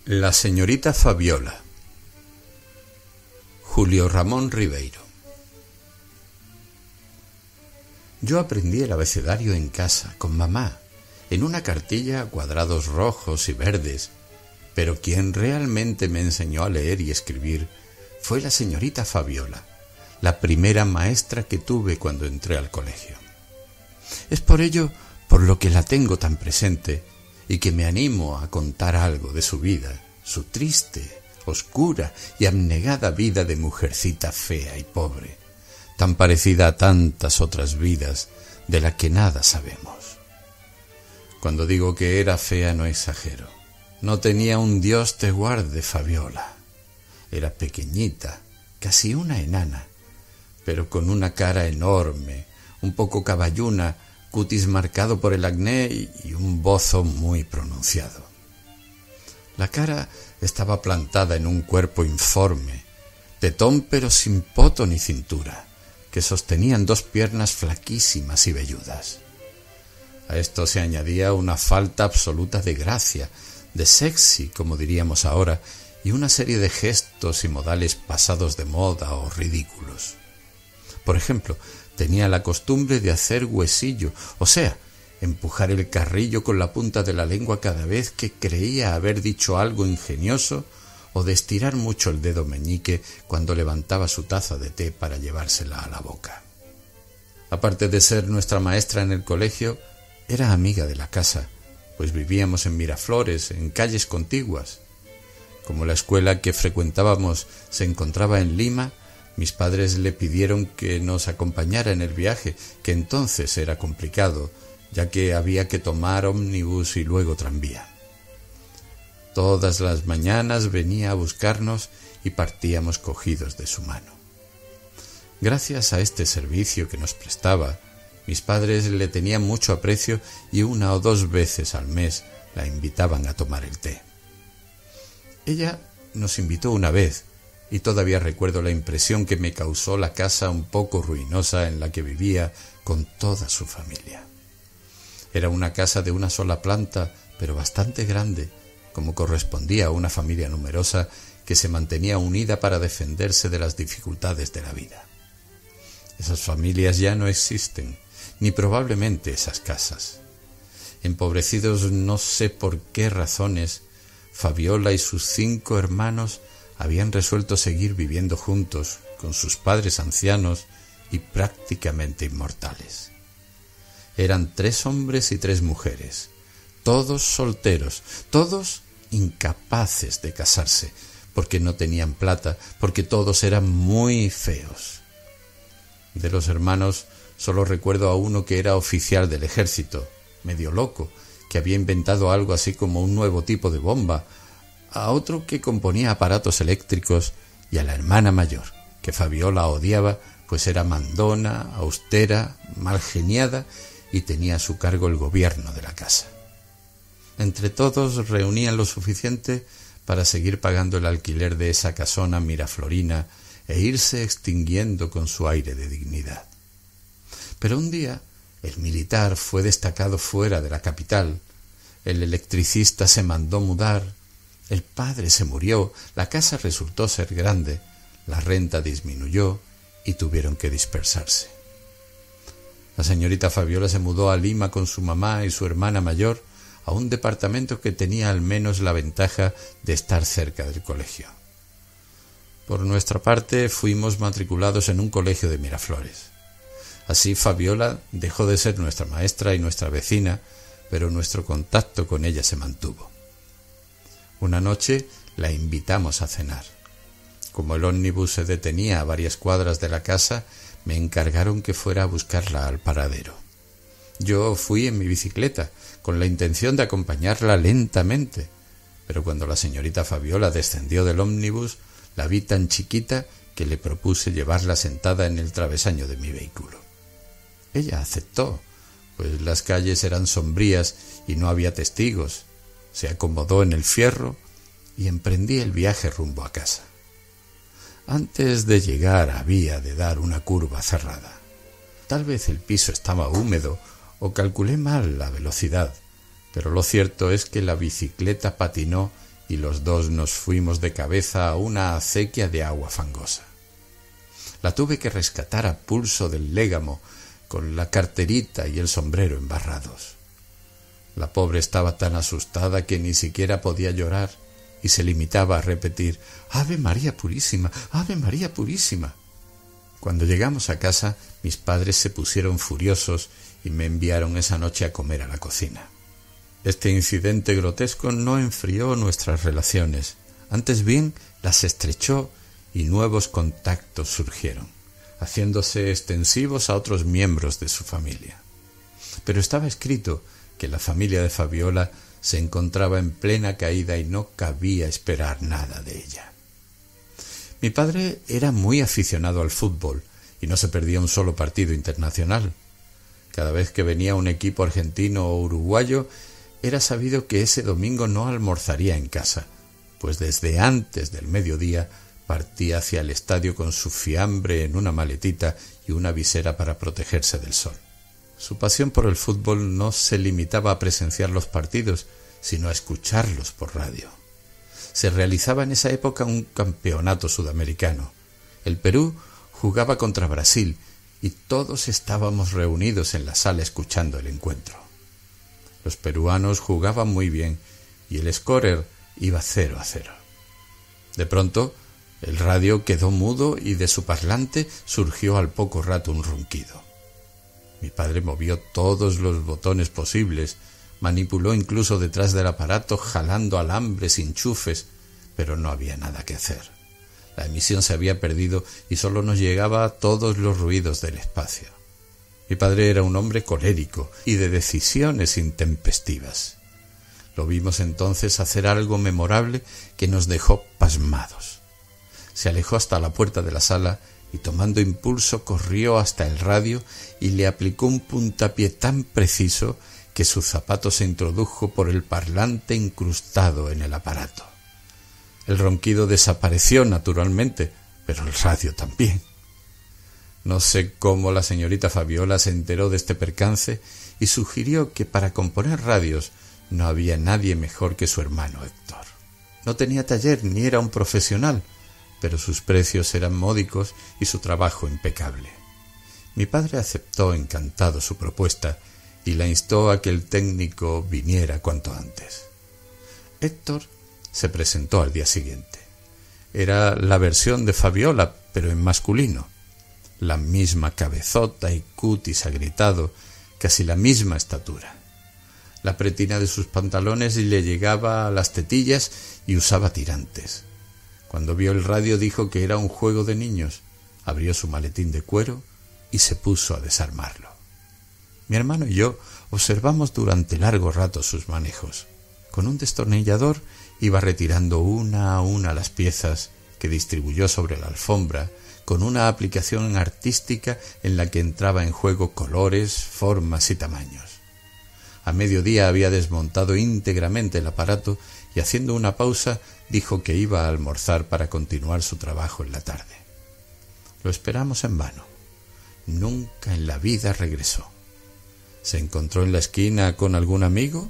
La señorita Fabiola. Julio Ramón Ribeiro. Yo aprendí el abecedario en casa, con mamá, en una cartilla a cuadrados rojos y verdes, pero quien realmente me enseñó a leer y escribir fue la señorita Fabiola, la primera maestra que tuve cuando entré al colegio. Es por ello por lo que la tengo tan presente y que me animo a contar algo de su vida, su triste, oscura y abnegada vida de mujercita fea y pobre, tan parecida a tantas otras vidas de las que nada sabemos. Cuando digo que era fea no exagero. No tenía un Dios te guarde, Fabiola. Era pequeñita, casi una enana, pero con una cara enorme, un poco caballuna, cutis marcado por el acné y un bozo muy pronunciado. La cara estaba plantada en un cuerpo informe, tetón pero sin poto ni cintura, que sostenían dos piernas flaquísimas y velludas. A esto se añadía una falta absoluta de gracia, de sexy, como diríamos ahora, y una serie de gestos y modales pasados de moda o ridículos. Por ejemplo, tenía la costumbre de hacer huesillo, o sea, empujar el carrillo con la punta de la lengua cada vez que creía haber dicho algo ingenioso, o de estirar mucho el dedo meñique cuando levantaba su taza de té para llevársela a la boca. Aparte de ser nuestra maestra en el colegio, era amiga de la casa, pues vivíamos en Miraflores, en calles contiguas. Como la escuela que frecuentábamos se encontraba en Lima, mis padres le pidieron que nos acompañara en el viaje, que entonces era complicado, ya que había que tomar ómnibus y luego tranvía. Todas las mañanas venía a buscarnos y partíamos cogidos de su mano. Gracias a este servicio que nos prestaba, mis padres le tenían mucho aprecio y 1 o 2 veces al mes la invitaban a tomar el té. Ella nos invitó una vez, y todavía recuerdo la impresión que me causó la casa un poco ruinosa en la que vivía con toda su familia. Era una casa de una sola planta, pero bastante grande, como correspondía a una familia numerosa que se mantenía unida para defenderse de las dificultades de la vida. Esas familias ya no existen, ni probablemente esas casas. Empobrecidos no sé por qué razones, Fabiola y sus 5 hermanos habían resuelto seguir viviendo juntos con sus padres ancianos y prácticamente inmortales. Eran 3 hombres y 3 mujeres, todos solteros, todos incapaces de casarse, porque no tenían plata, porque todos eran muy feos. De los hermanos solo recuerdo a uno que era oficial del ejército, medio loco, que había inventado algo así como un nuevo tipo de bomba, a otro que componía aparatos eléctricos y a la hermana mayor, que Fabiola odiaba, pues era mandona, austera, mal geniada y tenía a su cargo el gobierno de la casa. Entre todos reunían lo suficiente para seguir pagando el alquiler de esa casona miraflorina e irse extinguiendo con su aire de dignidad. Pero un día el militar fue destacado fuera de la capital, el electricista se mandó mudar, el padre se murió, la casa resultó ser grande, la renta disminuyó y tuvieron que dispersarse. La señorita Fabiola se mudó a Lima con su mamá y su hermana mayor a un departamento que tenía al menos la ventaja de estar cerca del colegio. Por nuestra parte fuimos matriculados en un colegio de Miraflores. Así Fabiola dejó de ser nuestra maestra y nuestra vecina, pero nuestro contacto con ella se mantuvo. Una noche la invitamos a cenar. Como el ómnibus se detenía a varias cuadras de la casa, me encargaron que fuera a buscarla al paradero. Yo fui en mi bicicleta, con la intención de acompañarla lentamente, pero cuando la señorita Fabiola descendió del ómnibus, la vi tan chiquita que le propuse llevarla sentada en el travesaño de mi vehículo. Ella aceptó, pues las calles eran sombrías y no había testigos. Se acomodó en el fierro y emprendí el viaje rumbo a casa. Antes de llegar había de dar una curva cerrada. Tal vez el piso estaba húmedo o calculé mal la velocidad, pero lo cierto es que la bicicleta patinó y los dos nos fuimos de cabeza a una acequia de agua fangosa. La tuve que rescatar a pulso del légamo, con la carterita y el sombrero embarrados. La pobre estaba tan asustada que ni siquiera podía llorar y se limitaba a repetir «Ave María Purísima, Ave María Purísima». Cuando llegamos a casa, mis padres se pusieron furiosos y me enviaron esa noche a comer a la cocina. Este incidente grotesco no enfrió nuestras relaciones, antes bien las estrechó y nuevos contactos surgieron, haciéndose extensivos a otros miembros de su familia. Pero estaba escrito que la familia de Fabiola se encontraba en plena caída y no cabía esperar nada de ella. Mi padre era muy aficionado al fútbol y no se perdía un solo partido internacional. Cada vez que venía un equipo argentino o uruguayo, era sabido que ese domingo no almorzaría en casa, pues desde antes del mediodía partía hacia el estadio con su fiambre en una maletita y una visera para protegerse del sol. Su pasión por el fútbol no se limitaba a presenciar los partidos, sino a escucharlos por radio. Se realizaba en esa época un campeonato sudamericano. El Perú jugaba contra Brasil y todos estábamos reunidos en la sala escuchando el encuentro. Los peruanos jugaban muy bien y el scorer iba 0-0. De pronto, el radio quedó mudo y de su parlante surgió al poco rato un ronquido. Mi padre movió todos los botones posibles, manipuló incluso detrás del aparato jalando alambres y enchufes, pero no había nada que hacer. La emisión se había perdido y solo nos llegaba todos los ruidos del espacio. Mi padre era un hombre colérico y de decisiones intempestivas. Lo vimos entonces hacer algo memorable que nos dejó pasmados. Se alejó hasta la puerta de la sala y tomando impulso corrió hasta el radio y le aplicó un puntapié tan preciso que su zapato se introdujo por el parlante incrustado en el aparato. El ronquido desapareció naturalmente, pero el radio también. No sé cómo la señorita Fabiola se enteró de este percance y sugirió que para componer radios no había nadie mejor que su hermano Héctor. No tenía taller ni era un profesional, pero sus precios eran módicos y su trabajo impecable. Mi padre aceptó encantado su propuesta y la instó a que el técnico viniera cuanto antes. Héctor se presentó al día siguiente. Era la versión de Fabiola, pero en masculino. La misma cabezota y cutis agrietado, casi la misma estatura. La pretina de sus pantalones le llegaba a las tetillas y usaba tirantes. Cuando vio el radio dijo que era un juego de niños, abrió su maletín de cuero y se puso a desarmarlo. Mi hermano y yo observamos durante largo rato sus manejos. Con un destornillador iba retirando una a una las piezas que distribuyó sobre la alfombra con una aplicación artística en la que entraba en juego colores, formas y tamaños. A mediodía había desmontado íntegramente el aparato y haciendo una pausa dijo que iba a almorzar para continuar su trabajo en la tarde. Lo esperamos en vano. Nunca en la vida regresó. ¿Se encontró en la esquina con algún amigo?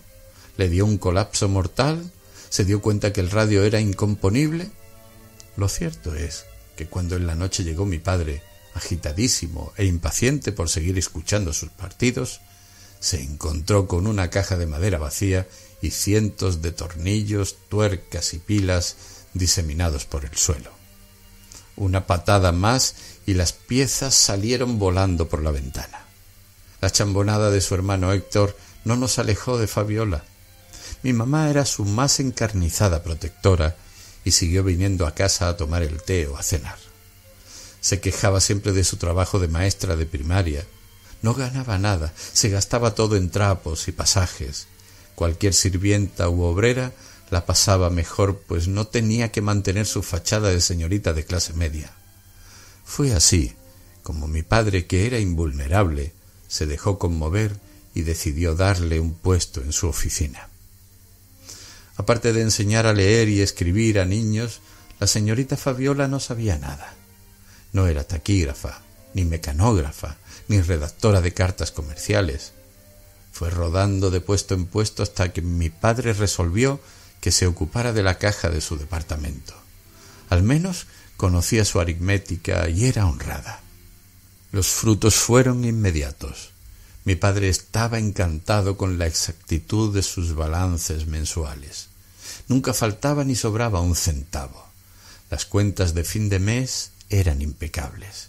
¿Le dio un colapso mortal? ¿Se dio cuenta que el radio era incomponible? Lo cierto es que cuando en la noche llegó mi padre, agitadísimo e impaciente por seguir escuchando sus partidos, se encontró con una caja de madera vacía y cientos de tornillos, tuercas y pilas diseminados por el suelo. Una patada más y las piezas salieron volando por la ventana. La chambonada de su hermano Héctor no nos alejó de Fabiola. Mi mamá era su más encarnizada protectora y siguió viniendo a casa a tomar el té o a cenar. Se quejaba siempre de su trabajo de maestra de primaria. No ganaba nada, se gastaba todo en trapos y pasajes. Cualquier sirvienta u obrera la pasaba mejor, pues no tenía que mantener su fachada de señorita de clase media. Fue así como mi padre, que era invulnerable, se dejó conmover y decidió darle un puesto en su oficina. Aparte de enseñar a leer y escribir a niños, la señorita Fabiola no sabía nada. No era taquígrafa, ni mecanógrafa, ni redactora de cartas comerciales. Fue rodando de puesto en puesto hasta que mi padre resolvió que se ocupara de la caja de su departamento. Al menos conocía su aritmética y era honrada. Los frutos fueron inmediatos. Mi padre estaba encantado con la exactitud de sus balances mensuales. Nunca faltaba ni sobraba un centavo. Las cuentas de fin de mes eran impecables.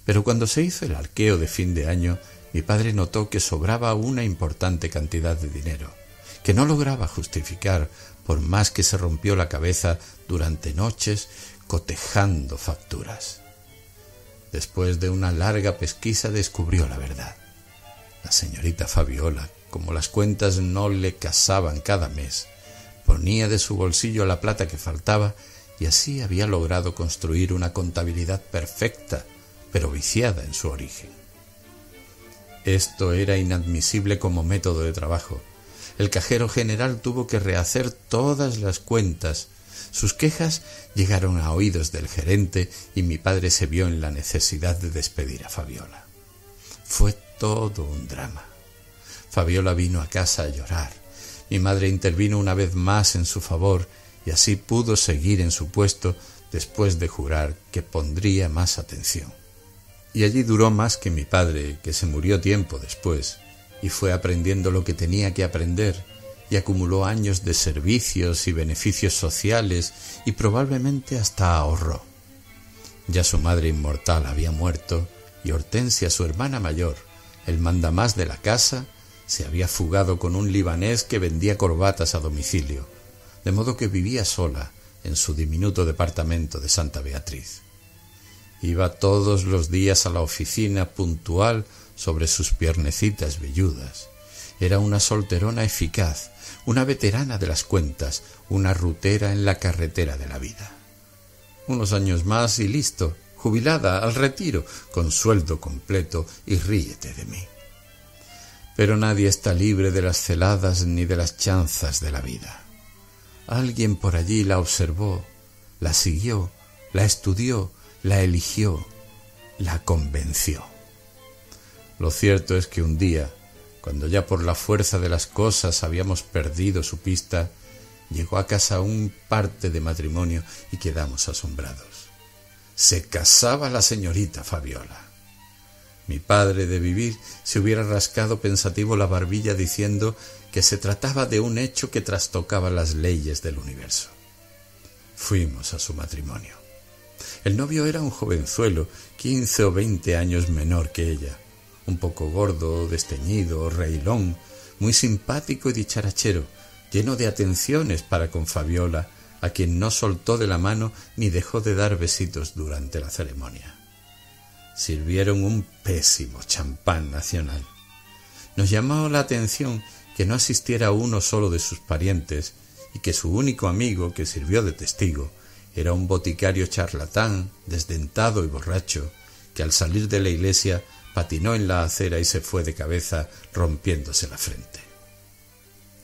Pero cuando se hizo el arqueo de fin de año, mi padre notó que sobraba una importante cantidad de dinero, que no lograba justificar por más que se rompió la cabeza durante noches cotejando facturas. Después de una larga pesquisa descubrió la verdad. La señorita Fabiola, como las cuentas no le casaban cada mes, ponía de su bolsillo la plata que faltaba y así había logrado construir una contabilidad perfecta, pero viciada en su origen. Esto era inadmisible como método de trabajo. El cajero general tuvo que rehacer todas las cuentas. Sus quejas llegaron a oídos del gerente y mi padre se vio en la necesidad de despedir a Fabiola. Fue todo un drama. Fabiola vino a casa a llorar. Mi madre intervino una vez más en su favor y así pudo seguir en su puesto después de jurar que pondría más atención. Y allí duró más que mi padre, que se murió tiempo después, y fue aprendiendo lo que tenía que aprender, y acumuló años de servicios y beneficios sociales, y probablemente hasta ahorró. Ya su madre inmortal había muerto, y Hortensia, su hermana mayor, el mandamás de la casa, se había fugado con un libanés que vendía corbatas a domicilio, de modo que vivía sola en su diminuto departamento de Santa Beatriz. Iba todos los días a la oficina puntual sobre sus piernecitas velludas. Era una solterona eficaz, una veterana de las cuentas, una rutera en la carretera de la vida. Unos años más y listo, jubilada, al retiro, con sueldo completo y ríete de mí. Pero nadie está libre de las celadas ni de las chanzas de la vida. Alguien por allí la observó, la siguió, la estudió, la eligió, la convenció. Lo cierto es que un día, cuando ya por la fuerza de las cosas habíamos perdido su pista, llegó a casa un parte de matrimonio y quedamos asombrados. Se casaba la señorita Fabiola. Mi padre, de vivir, se hubiera rascado pensativo la barbilla diciendo que se trataba de un hecho que trastocaba las leyes del universo. Fuimos a su matrimonio. El novio era un jovenzuelo, 15 o 20 años menor que ella, un poco gordo, desteñido, reilón, muy simpático y dicharachero, lleno de atenciones para con Fabiola, a quien no soltó de la mano ni dejó de dar besitos durante la ceremonia. Sirvieron un pésimo champán nacional. Nos llamó la atención que no asistiera uno solo de sus parientes y que su único amigo, que sirvió de testigo, era un boticario charlatán, desdentado y borracho, que al salir de la iglesia patinó en la acera y se fue de cabeza rompiéndose la frente.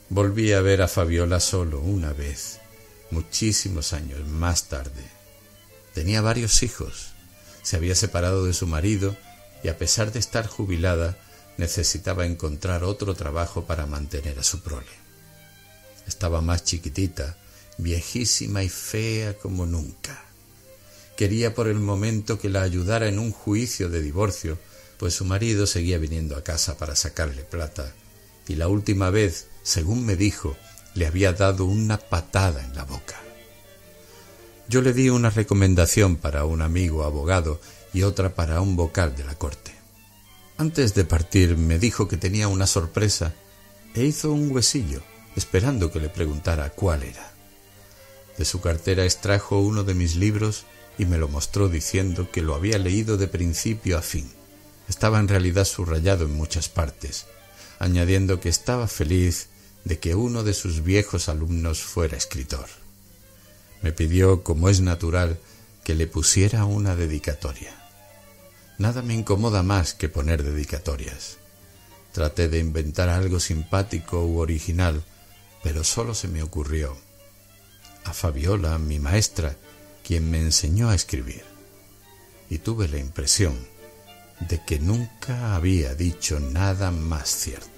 Volví a ver a Fabiola solo una vez, muchísimos años más tarde. Tenía varios hijos, se había separado de su marido y a pesar de estar jubilada, necesitaba encontrar otro trabajo para mantener a su prole. Estaba más chiquitita, viejísima y fea como nunca. Quería por el momento que la ayudara en un juicio de divorcio, pues su marido seguía viniendo a casa para sacarle plata, y la última vez, según me dijo, le había dado una patada en la boca. Yo le di una recomendación para un amigo abogado y otra para un vocal de la corte. Antes de partir me dijo que tenía una sorpresa e hizo un huesillo, esperando que le preguntara cuál era. De su cartera extrajo uno de mis libros y me lo mostró diciendo que lo había leído de principio a fin. Estaba en realidad subrayado en muchas partes, añadiendo que estaba feliz de que uno de sus viejos alumnos fuera escritor. Me pidió, como es natural, que le pusiera una dedicatoria. Nada me incomoda más que poner dedicatorias. Traté de inventar algo simpático u original, pero solo se me ocurrió a Fabiola, mi maestra, quien me enseñó a escribir. Y tuve la impresión de que nunca había dicho nada más cierto.